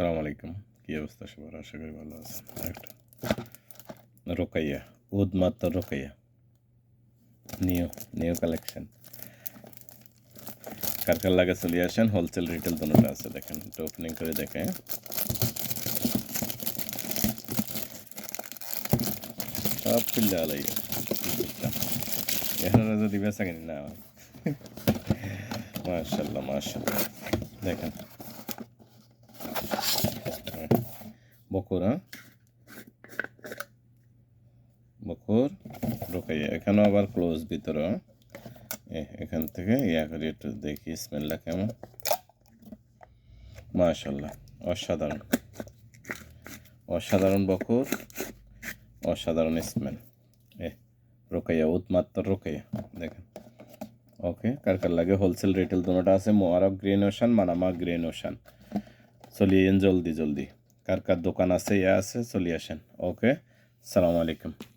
আসসালামু আলাইকুম। কী অবস্থা সবার? আশা করি ভালো আছেন। একটা রোকাইয়া, উদ মাত্র রোকাইয়া, নিউ নিউ কালেকশন। কার কার লাগে চলে আসেন। হোলসেল রিটেল দোনোটা আছে। দেখেন একটু ওপেনিং করে দেখে। সব খুললে আলাই এখন যদি বেচা কিনি না। মাশাল্লাহ মাশাল্লাহ, দেখেন বকুর, বকুর রোকাইয়া। এখানেও আবার ক্লোজ ভিতরে। এখান থেকে ইয়া করে একটু দেখি স্মেলটা কেমন। মাশাল্লাহ, অসাধারণ অসাধারণ বকুর, অসাধারণ স্মেল। রোকাইয়া, উৎমাত্র রোকাইয়া, দেখেন। ওকে, কার কার লাগে হোলসেল রিটেল দোনোটা আছে। Muharraq green ocean, Manama green ocean. চলিয়ে জলদি জলদি, কার কার দোকান আছে ইয়া আছে চলিয়ে আসেন। ওকে, আসসালামু আলাইকুম।